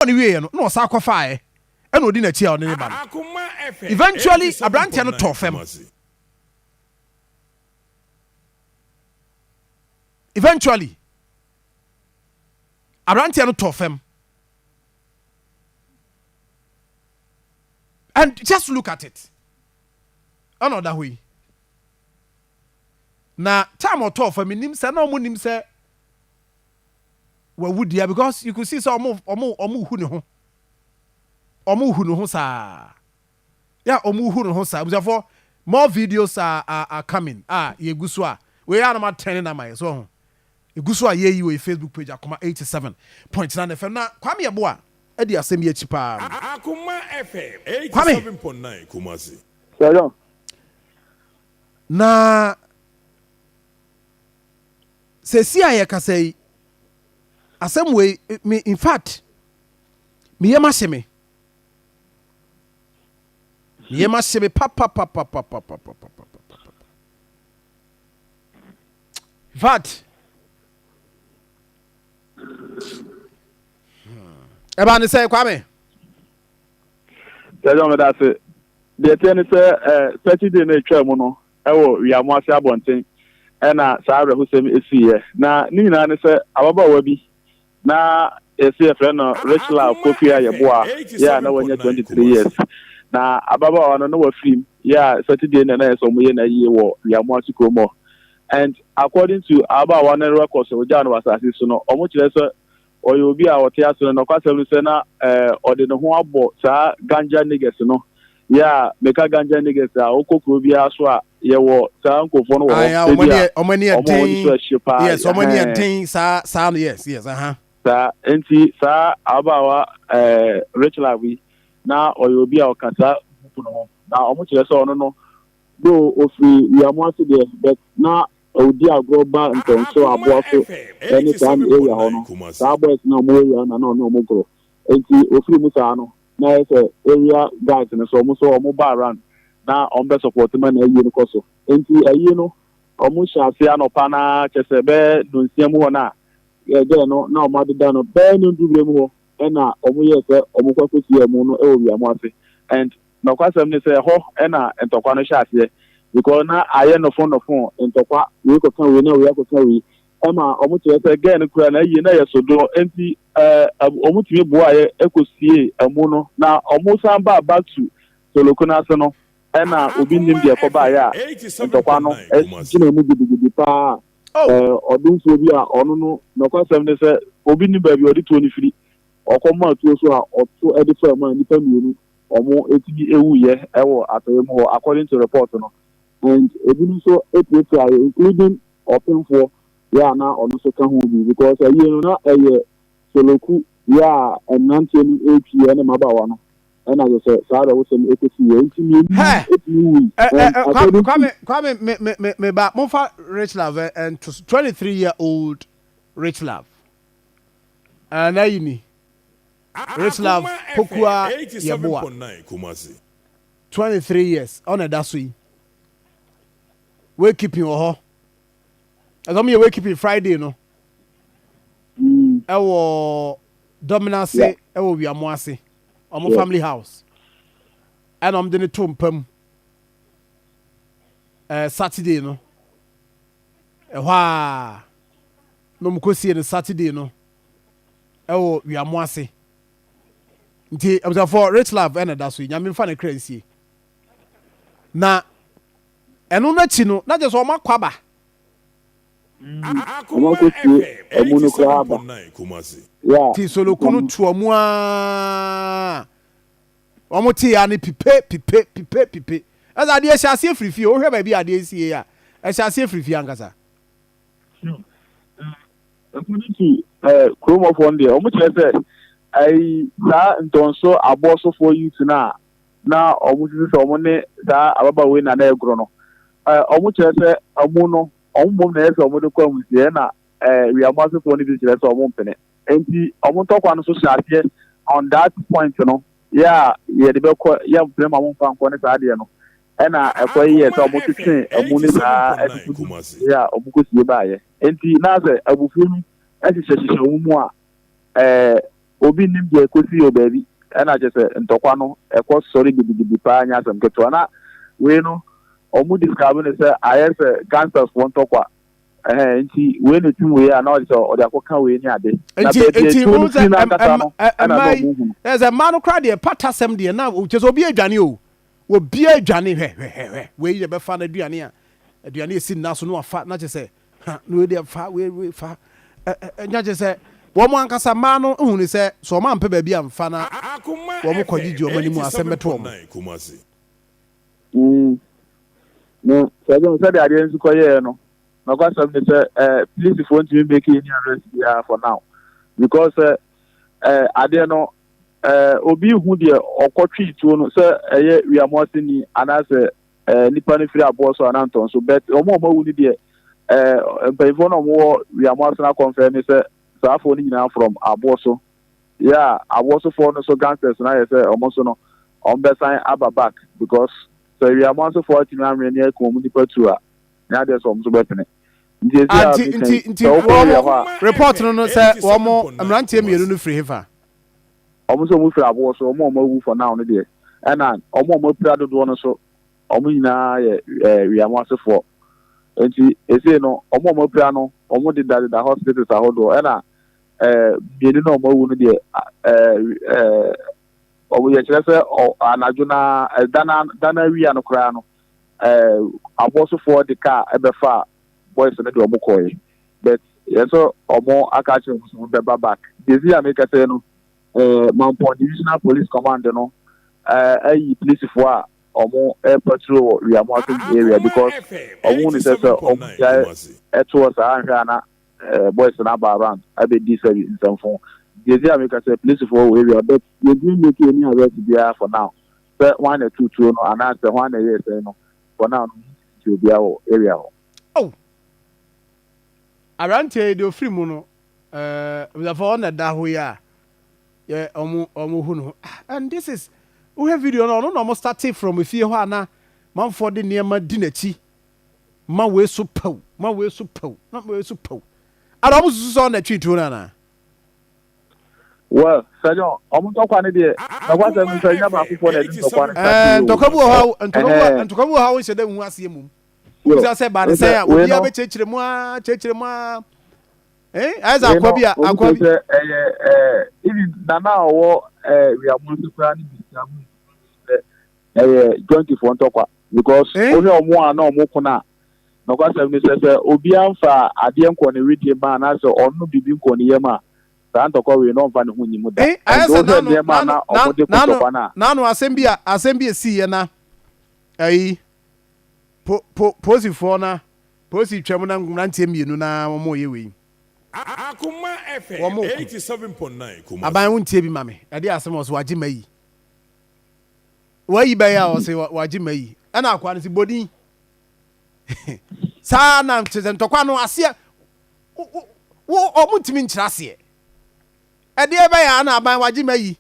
on we no sacrifice and odi na chia on ne ba eventually abrantia no to fam eventually abrantia no to fam and just look at it another way na time or to fam nim say na omo nim say we would because you could see some omo hu ne ho omo hu no ho sa yeah omo hu no ho sa therefore more videos are coming yeguso a we are not turning na my so yeguso a ye we Facebook page Akoma 87.9 FM na Kwame Aboa e di asem ye chipa Akoma FM 87.9 Kumasi Hello na se si aye ka say asem we me in fact me yema sheme Yema shebe papa. Vat. Eba ni say Kwame. Tell me that the ten say 30 day na twa mu no e wo Wiamoase abonten e na saa re husem esiye na ni nyina ni say ababawa bi na esi friend no Rachel Kofi Ayeboa ya na wanya 23 years. Na ababa no wa film Saturday na so mo ye na ye wo Wiamoase Kromo and according to ababa one records o ja no wasase so no omo kire so oyo obi a wote aso no kwasem se na ode no ho abo sa ganja niggas no meka ganja niggas a okokro bi aso a ye wo sa nkofo no wo omani yes omani ten sa yes sa enti sa abawa Rachel Awi na oyobi a okata no na omo kire so no do ofi Wiamoase de but na odi agroba ntonso Aboaso anytime area ho no sa boys na mo area na no mo gro enti ofi musa no na ese area guys no so mo ba around na on be support man na ayi no koso enti ayi no omo shafi anopa na chese be dunsia mu ho na ye no na omo adeda no be no dubre mu ho ena omo yese omo kwakosi emu no e Wiamoase and no kwasem ni say ho ena entokwa no shaase because na aye no phone entokwa we ko kan we na we ko kan we ema omo tire say again kura na yi na yesodo enti omo timi bo aye ekosie emu no na omo samba back to solokuna se no ena obi nim de ko ba ya entokwa no ejina mu gidi pa odun so bi a onu no kwasem ni say obi nim ba bi odi to ni firi okoma tuo so a oto edifa ma nipa mienu omo etibi ewuye ewo atoyemo according to report no and ebinu so API including open for na ono so ka ho bi because aye no na soloku enante ni API na mabawa no na je say saada wo sem ekesi ye ntimi Kwame me ba mo fa Rich Love and 23-year-old Rich Love na yini Rich Love Pokua Yeboa 23 years on a dasui we keeping ho azomi we keeping Friday no ewo dominance ewo Wiamoase omo family house and I'm the to mpam Saturday no ehwa no mkosie no Saturday no ewo Wiamoase nti for Rich Love and that's we nyame fa na crazy na eno na chi no na je so makwaba Akoma emu no kwaba ti solo kunu tuomu a omo ti ya ni pipe as ade ehase frifi o hwe ba bi ade esie ya ehase frifi angasa according to Chrome of one day omo chere say I ntonso Aboaso for you na omo ti se omo ne da ababa we na egro no omo chere say omo no omo na ese omo de kwa musie na Wiamoase for ni bi chere say omo mpene enti omo tokwa no so shaase on that point no ye de be ko ya mpene ma mo fa nko ne saade no na ekwa ye say omo titin omo ni sa omo ko sie ba ye enti na say abufu ni ehihye omo mu a obi nim de kosi o baby and I just ntokwa no e ko sorry bibi pa anya asem keto na we no omu describe no say I say gangsters won tokwa nti we no tim we na o de akoka we ni ade na nti there's a man crowd there patasem there na just obi adwane o obi adwane hwe we ye be fa na aduane a aduane esi na so no afa na je say no we dey fa we fa nya je say wo mo ankasa ma no hu ni say so ma mpe ba bia mfa na wo mo kwagigi o mani mu asem beto mo no so say the audience ko ye no no kwa some say please if want to make any arrest here for now because ade no obi hu de okotwi tuo no say eye Wiamoase ni anase nipa ni free Aboaso ananton so bet omo wu ni de mpayfo no mo Wiamoase na confirm say safo ni nyina from Aboaso yeah Aboaso for no so gangsters na say omo so no on be sign aba back because so Wiamoase for ti na mre ni e ko mu nipa tu a na de so so betene nti report no say omo amrantie mienu no free hefa omo so mu free Aboaso omo wu for now no de and omo prado do no so omo nyina ye Wiamoase for enti ese no omo pra no omo de da hospitals ahodo na bienu no omo wu no de omo ye kire se anajo na dana wi ano kra no Aboaso for the car ebefa boys no de omo koy but yeso omo akache so be back dezi ameka say no Mampon divisional police command no police for omo patrol Wiamoase area because omo ni say omo towards ahwa na boys na ba around abi di service in some form dezi ameka say police for area but we didn't make any arrest there for now say 1 or 2 no and say 1 year say no for now to be our area. Oh arante de ofri mu no we for on da ho ya yeah omo hu no and this is we have video no almost starting from efie ho ana man for the niema dinachi ma we so pau na we so pau ara mo susu on na twitu na well sajo omo tokwa ne de na kwa se mi nya ba afofo na de tokwa ne ntokabu ha won shede hu ase mum uza se ba se ya obi a be chechire mu a aiza akwabi even nana owo Wiamoase kwa ni bisamu joint for ntokwa because only omo ana omo kuna na kwa se mi se obi amfa ade enko ne redie ma na se onu bibi nko ne yema sa ntokwa we no mfa ne hu nyimu da aiza na no asem bi si ye na posi for na posi twem na nrantie mienu na omo ye we Akoma FM 87.9 Kumasi aban wontie bi mame ade asem oso wagi mayi wayi ba ya oso wagi mayi ana akwa no si bodin sa na ntokwa no ase wo omutimi nkyira ase ade ba ya na aban wagi mayi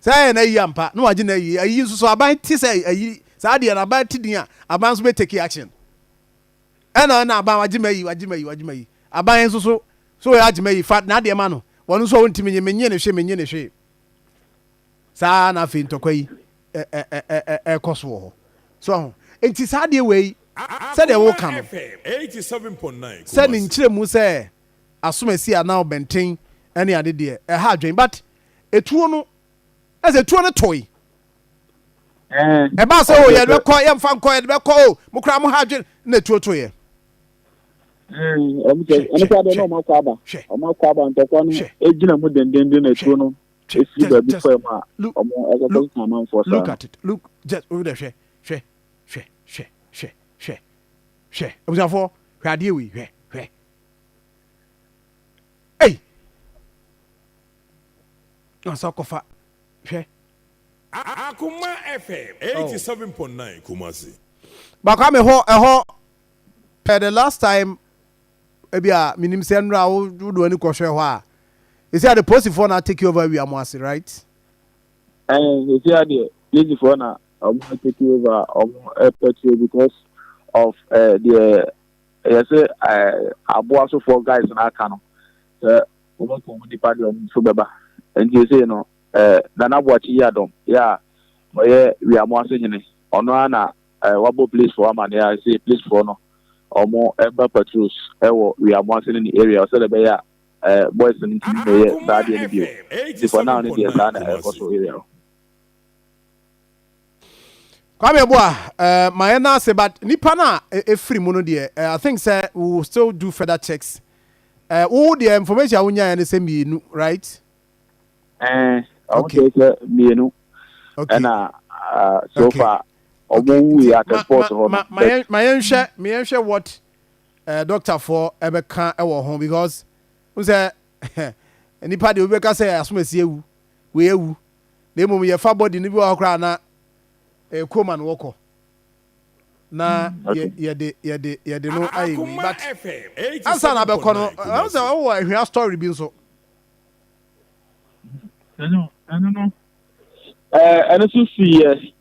sa na yi ampa no wagi na yi ayi nso so aban ti say ayi sa de na aban ti din a aban so be take action ana na aban wagi mayi aban nso so ya jima yi fat na de ma no wonu so wontimi menye ne hwe sa na fe ntokwa yi koso ho so enti sa de we se de wo kan 87.9 se ni nkyire mu se asomasi ana obenten ene ade de ha adwen but etuo no as etuo no toy ba se o ye be ko ye mfa nko ye be ko o mo kra mo ha adwen na etuo toy kwa de no makwaba ntokwa no ejina mu dendende na etuo no esi ba before ma omo ezo kan man for look at it look just over there hwe observe hwade we hwe hey asa kofa hwe Akoma FM 87.9 Kumasi bakwa me ho per the last time ebia minim se nra wo do ani kohwe ho a is the post for na take over Wiamoase right is the easy for na take over because of the Aboaso for guys na aka no omo ko mu dipa de omo so beba and you say no Nana Boachi Yadom yeah Wiamoase nyene ono na wabo place for am and I say place for no or more ever patrols Wiamoase in the area so the be boys and team that the video for now in the Asana also area. Kwame boa my na say but nipa na e free mu no de I think say we will still do further checks. All the information we nya na say mienu, right? Okay mienu. Okay. And so far we at the port my enhwe what doctor for ebeka e wo home because we say nipa de obeka say asomasi ewu we ewu na emom ye fa body ni bi wa kra na Akoma no woko na ye de no ayi but ansa na be kono I say oh ahia story bi so I don't know and it's 2 years